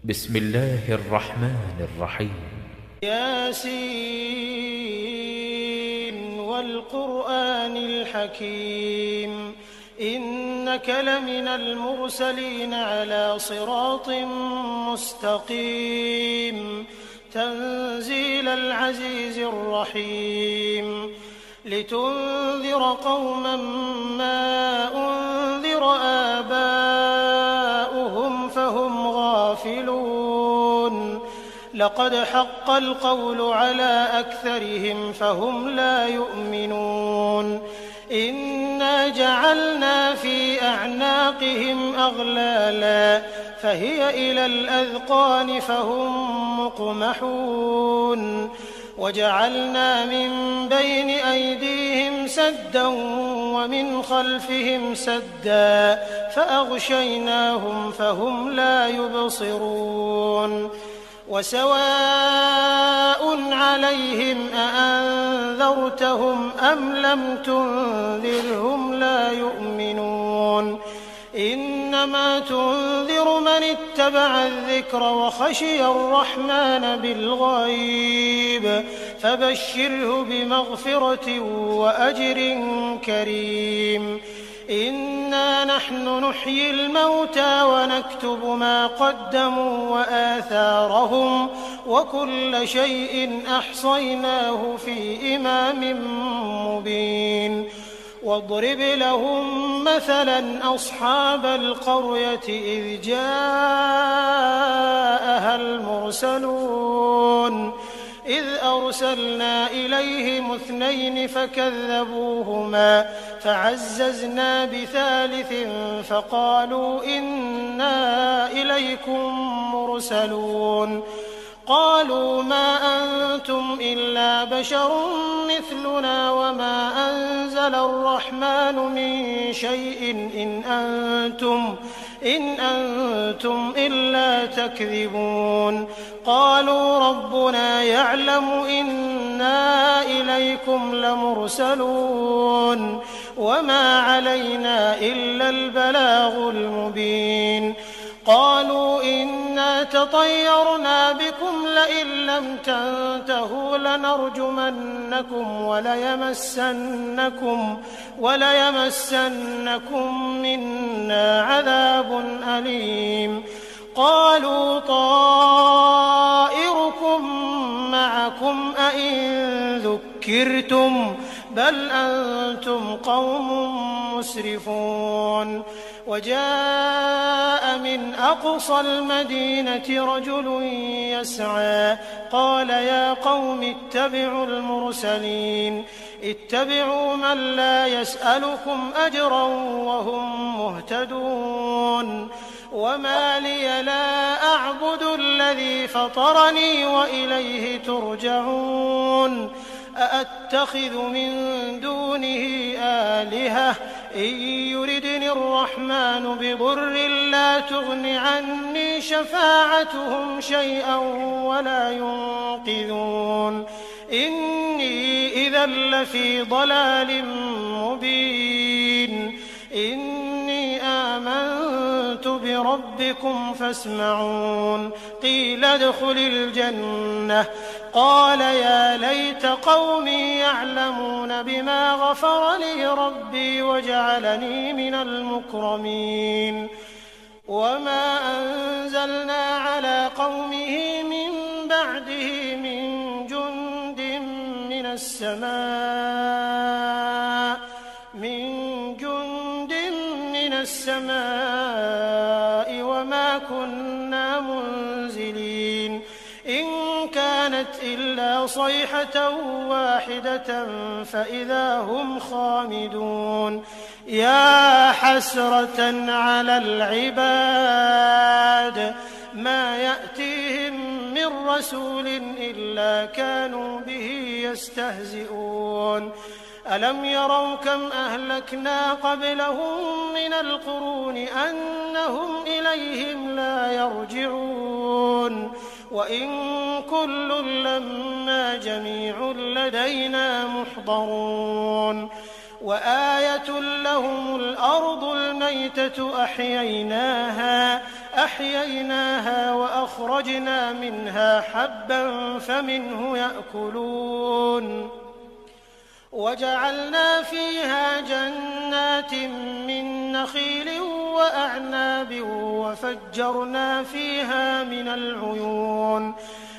بسم الله الرحمن الرحيم. ياسين والقرآن الحكيم إنك لمن المرسلين على صراط مستقيم تنزيل العزيز الرحيم لتنذر قوما ما أنذر آباؤهم فهم غافلون لقد حق القول على أكثرهم فهم لا يؤمنون إنا جعلنا في أعناقهم أغلالا فهي إلى الأذقان فهم مقمحون وجعلنا من بين أيديهم سدا ومن خلفهم سدا فأغشيناهم فهم لا يبصرون وسواء عليهم أأنذرتهم أم لم تنذرهم لا يؤمنون إنما تنذر من اتبع الذكر وخشي الرحمن بالغيب فبشره بمغفرة وأجر كريم إنا نحن نحيي الموتى ونكتب ما قدموا وآثارهم وكل شيء أحصيناه في إمام مبين واضرب لهم مثلا أصحاب القرية إذ جاءها المرسلون إذ أرسلنا إليهم 2 فكذبوهما فعززنا بثالث فقالوا إنا إليكم مرسلون قالوا ما أنتم إلا بشر مثلنا وما أنزل الرحمن من شيء إن أنتم إلا تكذبون قالوا ربنا يعلم إنا إليكم لمرسلون وما علينا إلا البلاغ المبين قالوا إنا تطيرنا بكم لئن لم تنتهوا لنرجمنكم وليمسنكم منا عذاب أليم قالوا طائركم معكم أئن ذكرتم بل أنتم قوم مسرفون وجاء من أقصى المدينة رجل يسعى قال يا قوم اتبعوا المرسلين اتبعوا من لا يسألكم أجرا وهم مهتدون وما لي لا أعبد الذي فطرني وإليه ترجعون أأتخذ من دونه آلهة إن يردني الرحمن بضر لا تغن عني شفاعتهم شيئا ولا ينقذون إني إذا لفي ضلال مبين إني آمنت بربكم فاسمعون قيل ادخل الجنة قال يا ليت قومي يعلمون بما غفر لي ربي وجعلني من المكرمين وما أنزلنا على قومه من بعده من جند من السماء وما كنا منزلين إن كانت إلا صيحة واحدة فإذا هم خامدون يا حسرة على العباد ما يأتيهم من رسول إلا كانوا به يستهزئون ألم يروا كم أهلكنا قبلهم من القرون أنهم إليهم لا يرجعون وإن كل لما جميع لدينا محضرون وآية لهم الأرض الميتة أحييناها أحييناها وأخرجنا منها حبا فمنه يأكلون وجعلنا فيها جنات من نخيل وأعناب وفجرنا فيها من العيون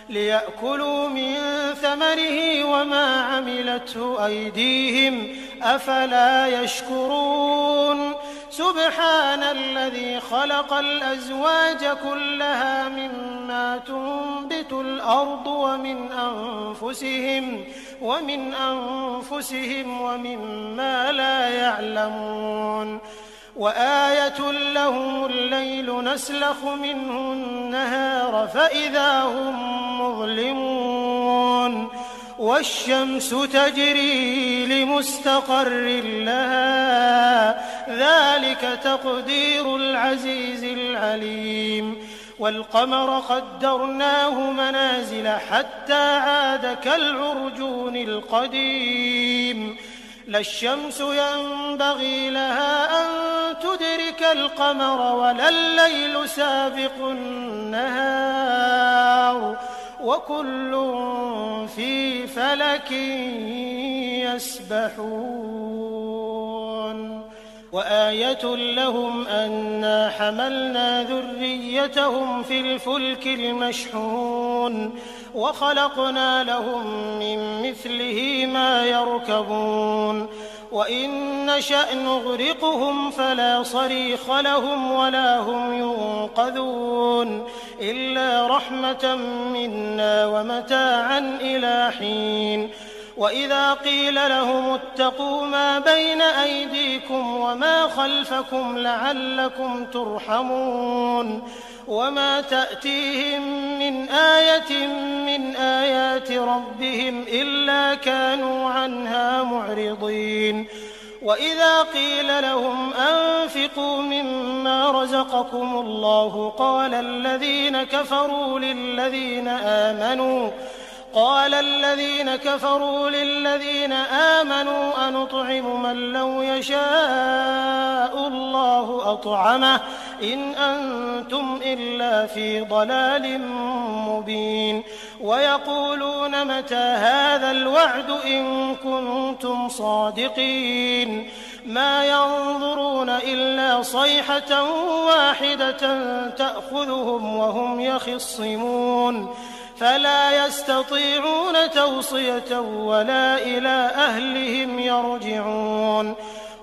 ليأكلوا من ثمره وما عملته أيديهم أفلا يشكرون سبحان الذي خلق الأزواج كلها مما تنبت الأرض ومن أنفسهم ومما لا يعلمون وآية لهم الليل نسلخ منه النهار فإذا هم مظلمون والشمس تجري لمستقر لها ذلك تقدير العزيز العليم والقمر قدرناه منازل حتى عاد كالعرجون القديم لا الشمس ينبغي لها أن تدرك القمر ولا الليل سابق النهار وكل في فلك يسبحون وآية لهم أنا حملنا ذريتهم في الفلك المشحون وخلقنا لهم من مثله ما يركبون وإن نشأ نغرقهم فلا صريخ لهم ولا هم ينقذون إلا رحمة منا ومتاعا إلى حين وإذا قيل لهم اتقوا ما بين أيديكم وما خلفكم لعلكم ترحمون وما تأتيهم من آية من آيات ربهم إلا كانوا عنها معرضين وإذا قيل لهم أنفقوا مما رزقكم الله قال الذين كفروا للذين آمنوا أنطعم من لو يشاء الله أطعمه إن أنتم إلا في ضلال مبين ويقولون متى هذا الوعد إن كنتم صادقين ما ينظرون إلا صيحة واحدة تأخذهم وهم يخصمون فلا يستطيعون توصية ولا إلى أهلهم يرجعون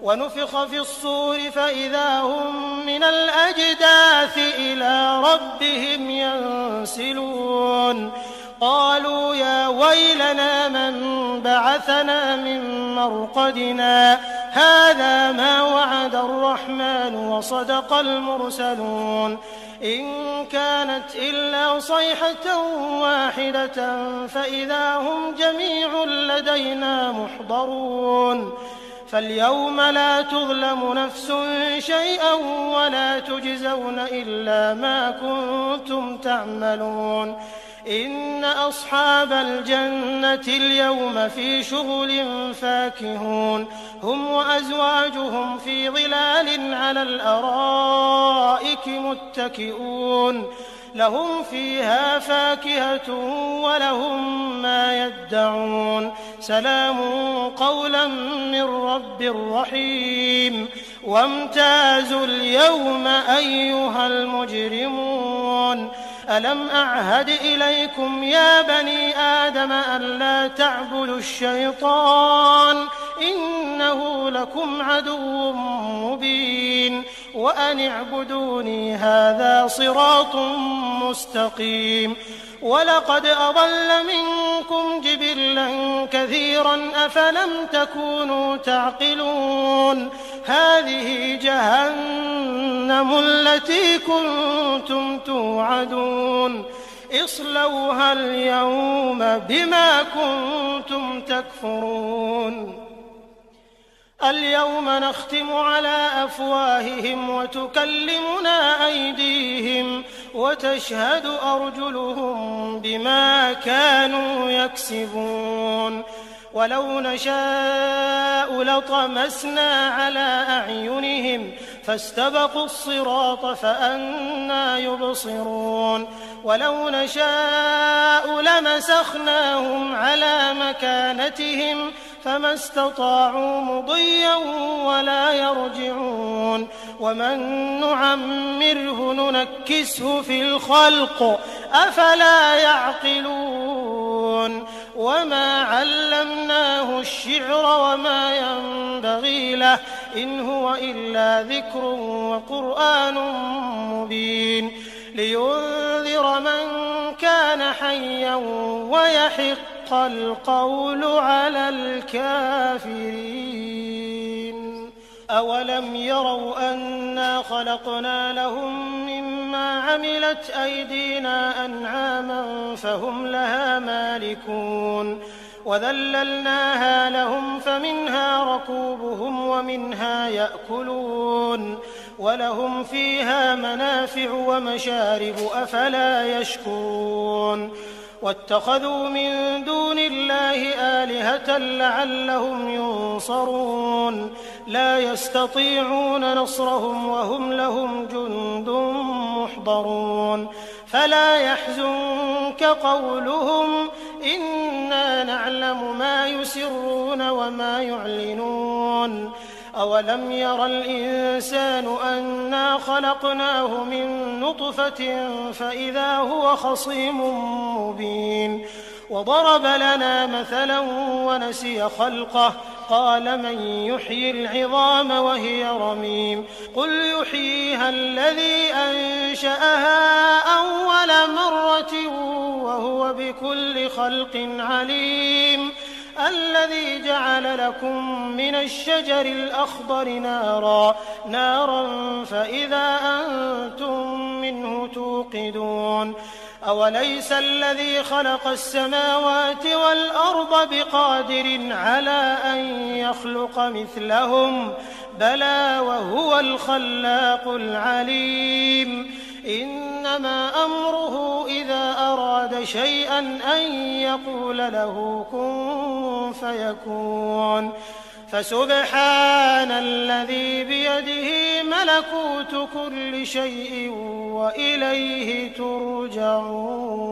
ونفخ في الصور فإذا هم من الأجداث إلى ربهم ينسلون قالوا يا ويلنا من بعثنا من مرقدنا هذا ما وعد الرحمن وصدق المرسلون إن كانت إلا صيحة واحدة فإذا هم جميع لدينا محضرون فاليوم لا تظلم نفس شيئا ولا تجزون إلا ما كنتم تعملون إن أصحاب الجنة اليوم في شغل فاكهون هم وأزواجهم في ظلال على الأرائك متكئون لهم فيها فاكهة ولهم ما يدعون سلام قولا من رب رحيم وامتازوا اليوم أيها المجرمون ألم أعهد إليكم يا بني آدم ألا تعبدوا الشيطان إنه لكم عدو مبين وأن اعبدوني هذا صراط مستقيم ولقد أضل منكم جبلا كثيرا أفلم تكونوا تعقلون هذه جهنم التي كنتم توعدون اصلوها اليوم بما كنتم تكفرون اليوم نختم على أفواههم وتكلمنا أيديهم وتشهد أرجلهم بما كانوا يكسبون ولو نشاء لطمسنا على أعينهم فاستبقوا الصراط فأنى يبصرون ولو نشاء لمسخناهم على مكانتهم فما استطاعوا مضيا ولا يرجعون ومن نعمره ننكسه في الخلق أفلا يعقلون وما علمناه الشعر وما ينبغي له إن هو إلا ذكر وقرآن مبين لينذر من كان حيا ويحق القول على الكافرين أولم يروا أنا خلقنا لهم مما عملت أيدينا أنعاما فهم لها مالكون وذللناها لهم فمنها ركوبهم ومنها يأكلون ولهم فيها منافع ومشارب أفلا يشكرون واتخذوا من دون الله آلهة لعلهم ينصرون لا يستطيعون نصرهم وهم لهم جند محضرون فلا يحزنك قولهم إنا نعلم ما يسرون وما يعلنون أولم ير الإنسان أنا خلقناه من نطفة فإذا هو خصيم مبين وضرب لنا مثلا ونسي خلقه قال من يحيي العظام وهي رميم قل يحييها الذي أنشأها أول مرة وهو بكل خلق عليم الذي جعل لكم من الشجر الأخضر نارا فإذا أنتم منه توقدون أوليس الذي خلق السماوات والأرض بقادر على أن يخلق مثلهم بلى وهو الخلاق العليم إنما أمره إذا أراد شيئا أن يقول له كن فيكون فسبحان الذي بيده ملكوت كل شيء وإليه ترجعون.